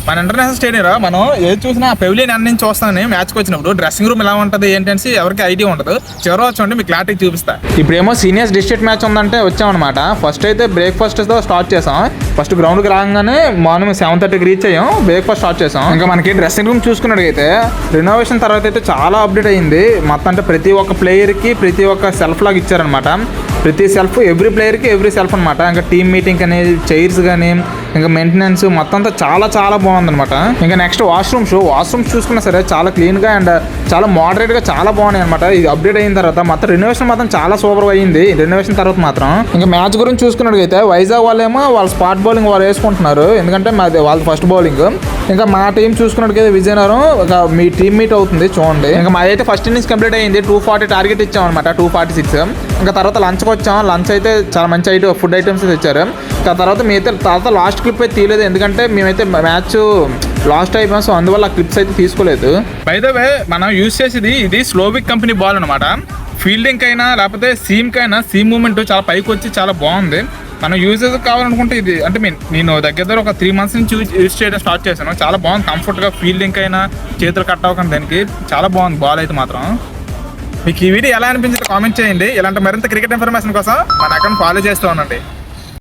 మన international stadium మనం ఏది చూసినా పెవిలియన్ అన్ని నుంచి చూస్తానని మ్యాచ్కి వచ్చినప్పుడు డ్రెస్సింగ్ రూమ్ ఎలా ఉంటుంది ఏంటనేసి ఎవరికి ఐడియా ఉండదు. చివరి వచ్చి మీకు క్లారిటీ చూపిస్తా. ఇప్పుడేమో సీనియర్స్ డిస్ట్రిక్ట్ మ్యాచ్ ఉందంటే వచ్చామన్నమాట. ఫస్ట్ అయితే బ్రేక్ఫాస్ట్తో స్టార్ట్ చేసాం. ఫస్ట్ గ్రౌండ్కి రాగానే మార్నింగ్ 7:30కి రీచ్ అయ్యాం. బ్రేక్ఫాస్ట్ స్టార్ట్ చేసాం. ఇంకా మనకి డ్రెస్సింగ్ రూమ్ చూసుకున్నట్టయితే రెనోవేషన్ తర్వాత అయితే చాలా అప్డేట్ అయ్యింది మొత్తం. అంటే ప్రతి ఒక్క ప్లేయర్కి ప్రతి ఒక్క సెల్ఫ్ లాగా ఇచ్చారనమాట. ప్రతి సెల్ఫ్ ఎవ్రీ ప్లేయర్కి ఎవ్రీ సెల్ఫ్ అనమాట. ఇంకా టీమ్ మీటింగ్ కానీ చైర్స్ కానీ ఇంకా మెయింటెనెన్స్ మొత్తం అంతా చాలా చాలా బాగుందన్నమాట. ఇంకా నెక్స్ట్ వాష్రూమ్స్ చూసుకున్నా సరే చాలా క్లీన్గా అండ్ చాలా మోడరేట్గా చాలా బాగున్నాయి అనమాట. ఇది అప్డేట్ అయిన తర్వాత మొత్తం రెనోవేషన్ మాత్రం చాలా సూపర్ అయ్యింది. రెనోవేషన్ తర్వాత మాత్రం ఇంకా మ్యాచ్ గురించి చూసుకున్నట్టయితే వైజాగ్ వాళ్ళేమో వాళ్ళ స్పాట్ బౌలింగ్ వాళ్ళు వేసుకుంటున్నారు. ఎందుకంటే మాది వాళ్ళ ఫస్ట్ బౌలింగ్. ఇంకా మా టీం చూసుకున్నట్టుకైతే విజయనగరం మీ టీమ్ మీట్ అవుతుంది చూడండి. ఇంకా మాదైతే ఫస్ట్ ఇన్నింగ్స్ కంప్లీట్ అయ్యింది. 240 టార్గెట్ ఇచ్చాం అనమాట. 246. ఇంకా తర్వాత లంచ్కి వచ్చాం. లంచ్ అయితే చాలా మంచి ఫుడ్ ఐటమ్స్ తెచ్చారు. తర్వాత మేమైతే తర్వాత లాస్ట్ క్లిప్ అయితే తీయలేదు. ఎందుకంటే మేమైతే మ్యాచ్ లాస్ట్ అయిపోయాం. సో అందువల్ల ఆ క్లిప్స్ అయితే తీసుకోలేదు. బై ద వే మనం యూజ్ చేసేది ఇది స్లోవిక్ కంపెనీ బాల్ అనమాట. ఫీల్డింగ్ అయినా లేకపోతే సీమ్ మూమెంట్ చాలా పైకి వచ్చి చాలా బాగుంది. మనం యూజెస్ కావాలనుకుంటే ఇది అంటే నేను దగ్గర ఒక 3 months నుంచి యూజ్ చేయడం స్టార్ట్ చేశాను. చాలా బాగుంది. కంఫర్ట్గా ఫీల్డింగ్ అయినా చేతులు కట్ అవ్వకుండా దానికి చాలా బాగుంది బాల్ అయితే మాత్రం. మీకు ఈ వీడియో ఎలా అనిపించిందో కామెంట్ చేయండి. ఇలాంటి మరింత క్రికెట్ ఇన్ఫర్మేషన్ కోసం మన అకౌంట్ ఫాలో చేస్తూ ఉండండి.